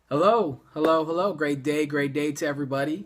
Hello, hello, hello. Great day to everybody.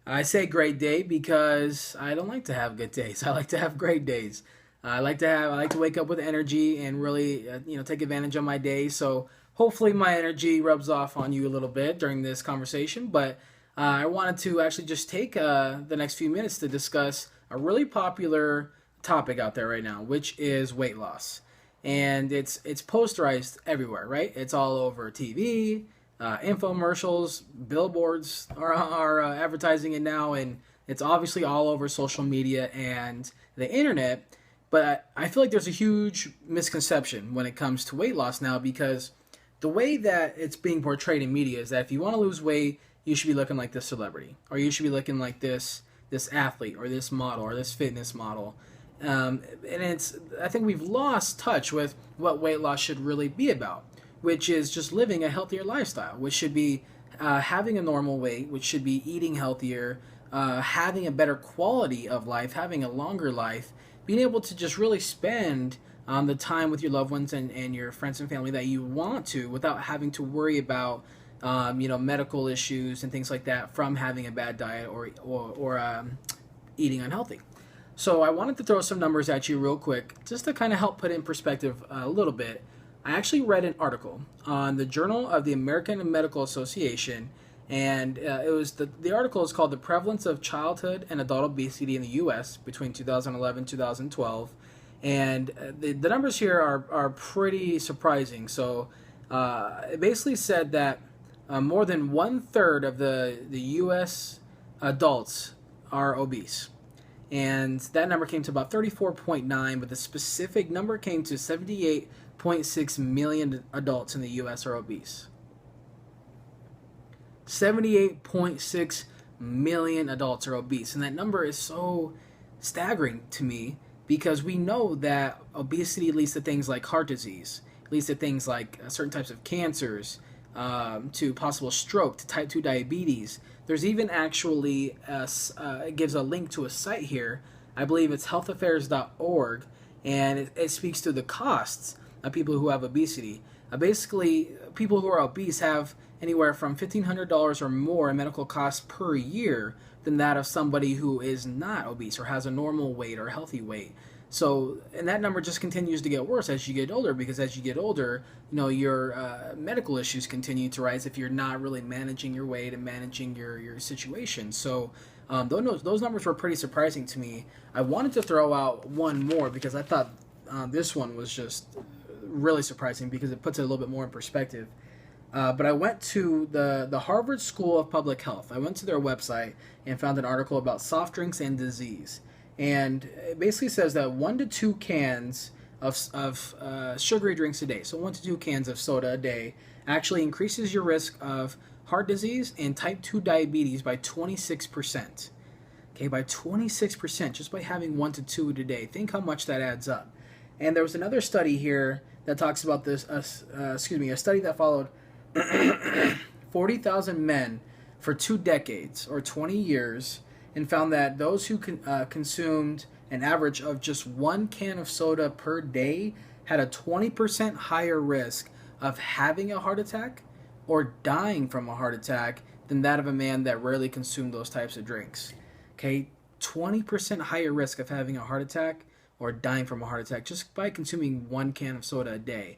I say great day because I don't like to have good days. I like to have great days. I like to wake up with energy and really, take advantage of my day. So hopefully my energy rubs off on you a little bit during this conversation. But I wanted to actually just take the next few minutes to discuss a really popular topic out there right now, which is weight loss, and it's posterized everywhere, right? It's all over TV, infomercials, billboards are advertising it now, and it's obviously all over social media and the internet. But I feel like there's a huge misconception when it comes to weight loss now, because the way that it's being portrayed in media is that if you want to lose weight, you should be looking like this celebrity, or you should be looking like this athlete, or this model, or this fitness model. And I think we've lost touch with what weight loss should really be about, which is just living a healthier lifestyle, which should be having a normal weight, which should be eating healthier, having a better quality of life, having a longer life, being able to just really spend the time with your loved ones and your friends and family that you want to, without having to worry about medical issues and things like that from having a bad diet or eating unhealthy. So I wanted to throw some numbers at you real quick, just to kind of help put in perspective a little bit. I actually read an article on the Journal of the American Medical Association, and the article is called "The Prevalence of Childhood and Adult Obesity in the U.S. between 2011 and 2012," and the numbers here are pretty surprising. So it basically said that more than one third of the U.S. adults are obese, and that number came to about 34.9, but the specific number came to 78.6 million adults in the US are obese. 78.6 million adults are obese, and that number is so staggering to me, because we know that obesity leads to things like heart disease, leads to things like certain types of cancers, to possible stroke, to type 2 diabetes. There's even actually it gives a link to a site here. I believe it's healthaffairs.org, and it speaks to the costs of people who have obesity. Basically, people who are obese have anywhere from $1,500 or more in medical costs per year than that of somebody who is not obese or has a normal weight or healthy weight. So, and that number just continues to get worse as you get older, because as you get older, your medical issues continue to rise if you're not really managing your weight and managing your situation. So, those numbers were pretty surprising to me. I wanted to throw out one more because I thought this one was just really surprising, because it puts it a little bit more in perspective. But I went to the Harvard School of Public Health. I went to their website and found an article about soft drinks and disease. And it basically says that 1 to 2 cans of sugary drinks a day, so 1 to 2 cans of soda a day, actually increases your risk of heart disease and type 2 diabetes by 26%. Okay, by 26%, just by having 1 to 2 a day. Think how much that adds up. And there was another study here that talks about this, a study that followed 40,000 men for 2 decades, or 20 years, and found that those who consumed an average of just 1 can of soda per day had a 20% higher risk of having a heart attack or dying from a heart attack than that of a man that rarely consumed those types of drinks. Okay, 20% higher risk of having a heart attack or dying from a heart attack just by consuming 1 can of soda a day.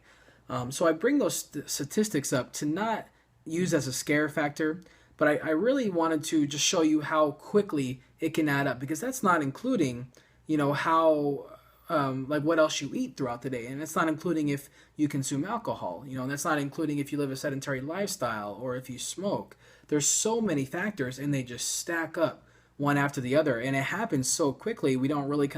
So I bring those statistics up to not use as a scare factor, but I really wanted to just show you how quickly it can add up, because that's not including, how like what else you eat throughout the day, and it's not including if you consume alcohol. That's not including if you live a sedentary lifestyle or if you smoke. There's so many factors, and they just stack up one after the other, and it happens so quickly. We don't really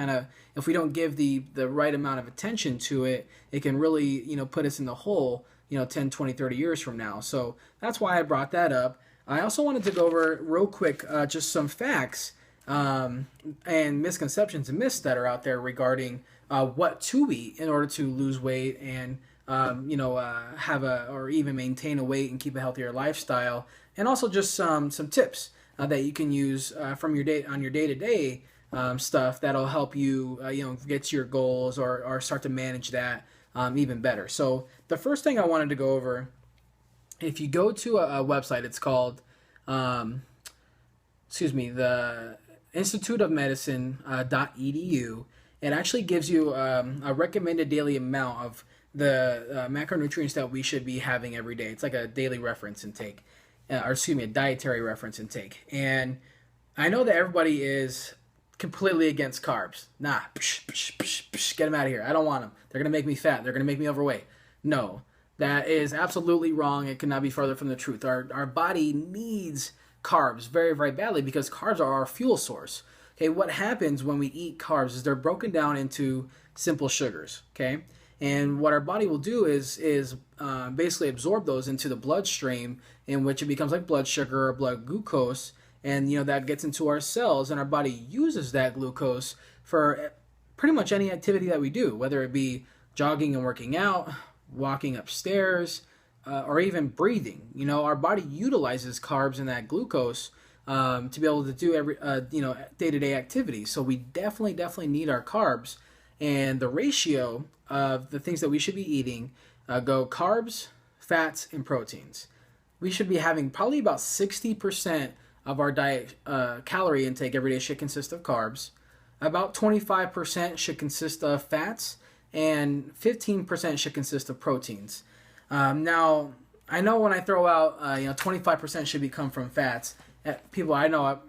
if we don't give the right amount of attention to it, it can really put us in the hole 10, 20, 30 years from now. So that's why I brought that up. I also wanted to go over real quick just some facts and misconceptions and myths that are out there regarding what to eat in order to lose weight and have or even maintain a weight and keep a healthier lifestyle, and also just some tips that you can use from your day to day stuff that'll help you get to your goals, or start to manage that even better. So the first thing I wanted to go over if you go to a website, it's called, um, the Institute of Medicine .edu. It actually gives you a recommended daily amount of the macronutrients that we should be having every day. It's like a daily reference intake, a dietary reference intake. And I know that everybody is completely against carbs. Nah, get them out of here. I don't want them. They're going to make me fat. They're going to make me overweight. No, that is absolutely wrong. It cannot be further from the truth. Our body needs carbs very, very badly because carbs are our fuel source. Okay, what happens when we eat carbs is they're broken down into simple sugars. Okay, and what our body will do is basically absorb those into the bloodstream, in which it becomes like blood sugar or blood glucose, and that gets into our cells, and our body uses that glucose for pretty much any activity that we do, whether it be jogging and working out, walking upstairs, or even breathing. Our body utilizes carbs and that glucose to be able to do every day-to-day activities. So we definitely need our carbs, and the ratio of the things that we should be eating go carbs, fats, and proteins. We should be having probably about 60% of our diet calorie intake every day should consist of carbs. About 25% should consist of fats, and 15% should consist of proteins. Now, I know when I throw out 25% should come from fats, people I know,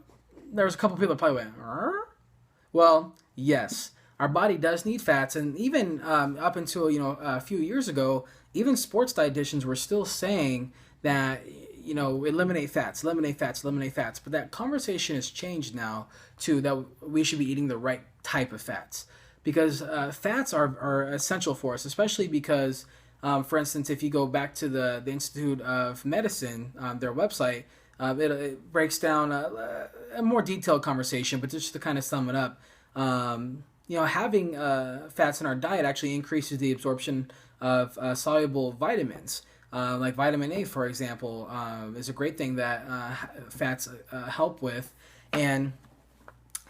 there's a couple people that probably went, well, yes, our body does need fats, and even up until a few years ago, even sports dietitians were still saying that eliminate fats. But that conversation has changed now to that we should be eating the right type of fats, because fats are essential for us, especially because, for instance, if you go back to the Institute of Medicine, their website, it breaks down a more detailed conversation, but just to kind of sum it up, having fats in our diet actually increases the absorption of soluble vitamins. Like vitamin A, for example, is a great thing that fats help with. And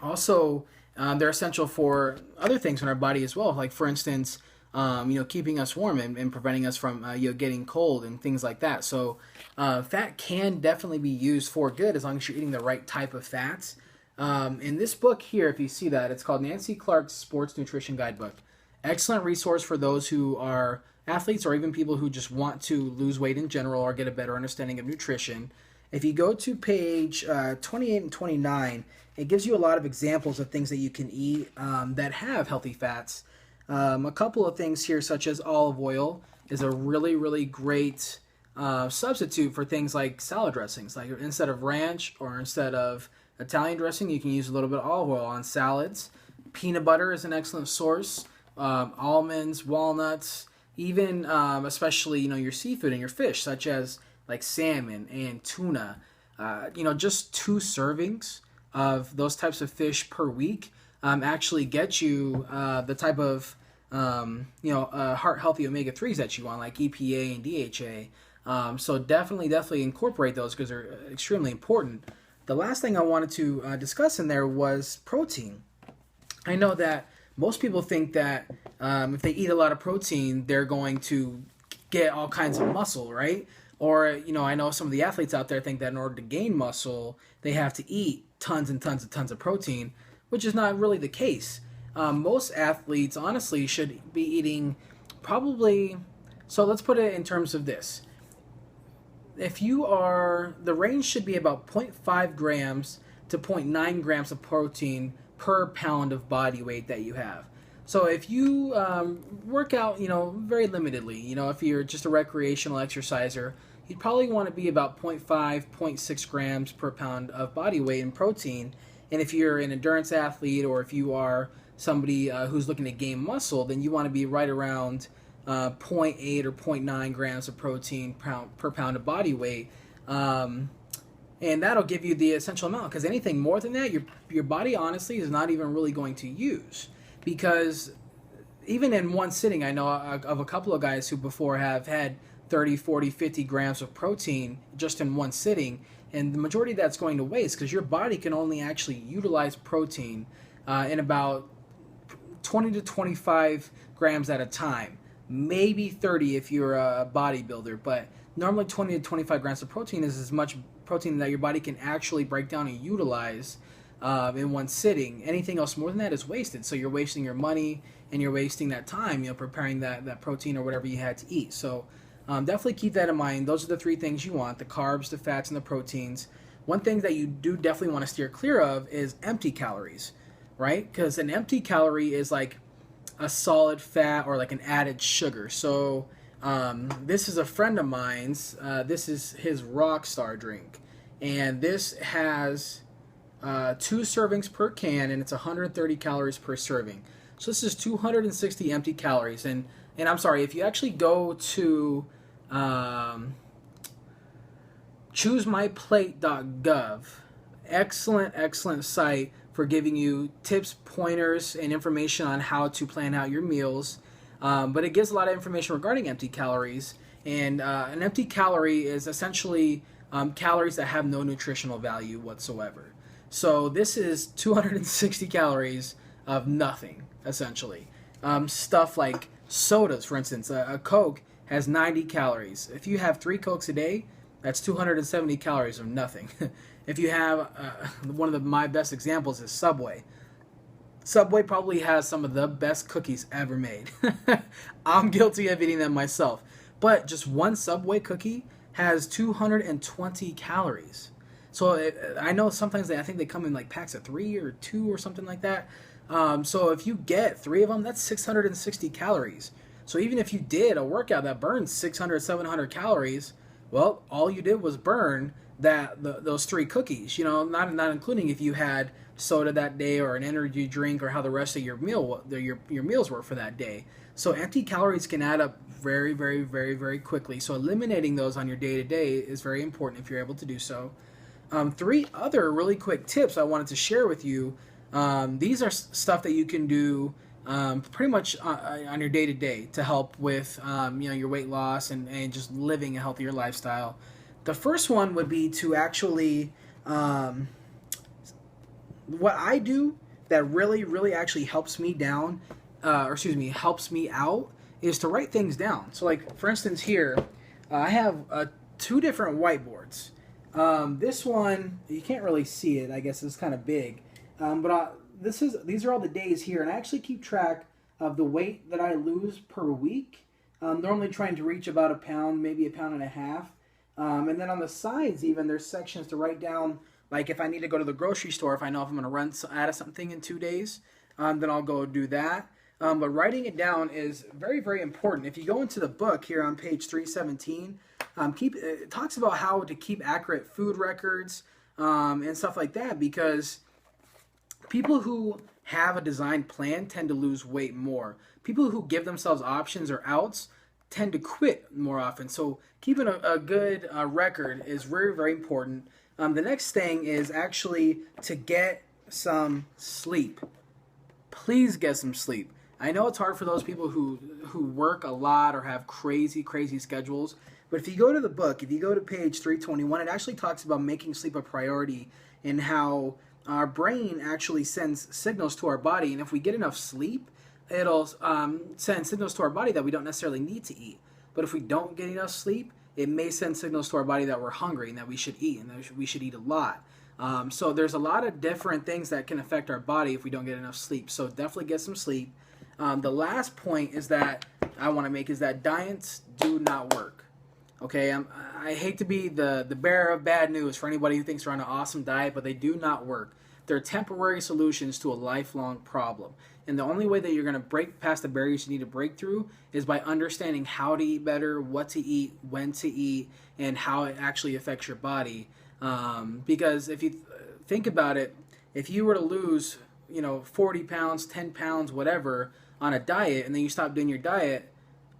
also, they're essential for other things in our body as well. Like, for instance, keeping us warm and preventing us from getting cold and things like that. So fat can definitely be used for good as long as you're eating the right type of fats. In this book here, if you see that, it's called Nancy Clark's Sports Nutrition Guidebook. Excellent resource for those who are athletes or even people who just want to lose weight in general or get a better understanding of nutrition. If you go to page 28 and 29, it gives you a lot of examples of things that you can eat that have healthy fats. A couple of things here, such as olive oil, is a really, really great substitute for things like salad dressings. Like, instead of ranch or instead of Italian dressing, you can use a little bit of olive oil on salads. Peanut butter is an excellent source. Almonds, walnuts, even especially your seafood and your fish, such as like salmon and tuna. Just 2 servings of those types of fish per week actually get you the type of heart healthy omega-3s that you want, like EPA and DHA. So definitely incorporate those because they're extremely important. The last thing I wanted to discuss in there was protein. I know that most people think that if they eat a lot of protein, they're going to get all kinds of muscle, right? Or, I know some of the athletes out there think that in order to gain muscle, they have to eat tons and tons and tons of protein, which is not really the case. Most athletes, honestly, should be eating probably, so let's put it in terms of this. The range should be about 0.5 grams to 0.9 grams of protein per pound of body weight that you have. So if you work out, very limitedly, if you're just a recreational exerciser, you'd probably want to be about 0.5, 0.6 grams per pound of body weight in protein. And if you're an endurance athlete or if you are somebody who's looking to gain muscle, then you want to be right around 0.8 or 0.9 grams of protein per pound of body weight. And that'll give you the essential amount, because anything more than that, your body honestly is not even really going to use. Because even in one sitting, I know of a couple of guys who before have had 30, 40, 50 grams of protein just in one sitting, and the majority of that's going to waste because your body can only actually utilize protein in about 20 to 25 grams at a time. Maybe 30 if you're a bodybuilder, but Normally 20 to 25 grams of protein is as much protein that your body can actually break down and utilize in one sitting. Anything else more than that is wasted. So you're wasting your money and you're wasting that time, preparing that protein or whatever you had to eat. So definitely keep that in mind. Those are the three things you want: the carbs, the fats, and the proteins. One thing that you do definitely want to steer clear of is empty calories, right? Because an empty calorie is like a solid fat or like an added sugar. So this is a friend of mine's. This is his Rockstar drink, and this has 2 servings per can, and it's 130 calories per serving. So this is 260 empty calories. And I'm sorry, if you actually go to choosemyplate.gov, excellent site for giving you tips, pointers, and information on how to plan out your meals. But it gives a lot of information regarding empty calories. And an empty calorie is essentially calories that have no nutritional value whatsoever. So this is 260 calories of nothing, essentially. Stuff like sodas, for instance. A Coke has 90 calories. If you have 3 Cokes a day, that's 270 calories of nothing. If you have, one of my best examples is Subway. Subway probably has some of the best cookies ever made. I'm guilty of eating them myself. But just one Subway cookie has 220 calories. So I know sometimes I think they come in like packs of 3 or 2 or something like that. So if you get 3 of them, that's 660 calories. So even if you did a workout that burns 600, 700 calories, well, all you did was burn those 3 cookies. Not including if you had soda that day or an energy drink or how the rest of your meals were for that day. So empty calories can add up very, very, very, very quickly. So eliminating those on your day-to-day is very important if you're able to do so. 3 other really quick tips I wanted to share with you. These are stuff that you can do pretty much on your day-to-day to help with your weight loss and just living a healthier lifestyle. The first one would be to actually what I do that really, really actually helps me helps me out, is to write things down. So like, for instance, here, I have 2 different whiteboards. This one, you can't really see it, I guess it's kind of big. But these are all the days here, and I actually keep track of the weight that I lose per week. Normally trying to reach about a pound, maybe a pound and a half. And then on the sides even, there's sections to write down, like if I need to go to the grocery store, if I know if I'm going to run out of something in 2 days, then I'll go do that. But writing it down is very, very important. If you go into the book here on page 317, it talks about how to keep accurate food records and stuff like that, because people who have a designed plan tend to lose weight more. People who give themselves options or outs tend to quit more often. So keeping a good record is very, very important. The next thing is actually to get some sleep. Please get some sleep. I know it's hard for those people who work a lot or have crazy schedules, but if you go to the book, if you go to page 321, it actually talks about making sleep a priority and how our brain actually sends signals to our body, and if we get enough sleep, it'll send signals to our body that we don't necessarily need to eat. But if we don't get enough sleep, it may send signals to our body that we're hungry and that we should eat, and that we should eat a lot. So there's a lot of different things that can affect our body if we don't get enough sleep. So definitely get some sleep. The last point is that I want to make is that diets do not work. Okay, I hate to be the bearer of bad news for anybody who thinks they're on an awesome diet, but they do not work. They're temporary solutions to a lifelong problem. And the only way that you're going to break past the barriers you need to break through is by understanding how to eat better, what to eat, when to eat, and how it actually affects your body. Because if you think about it, if you were to lose 40 pounds, 10 pounds, whatever, on a diet, and then you stop doing your diet,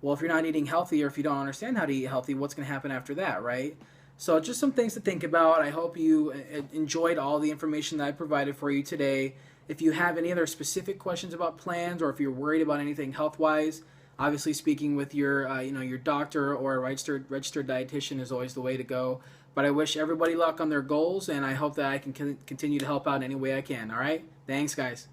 well, if you're not eating healthy, or if you don't understand how to eat healthy, what's going to happen after that, right? So just some things to think about. I hope you enjoyed all the information that I provided for you today. If you have any other specific questions about plans, or if you're worried about anything health-wise, obviously speaking with your your doctor or a registered dietitian is always the way to go. But I wish everybody luck on their goals, and I hope that I can continue to help out in any way I can. All right? Thanks, guys.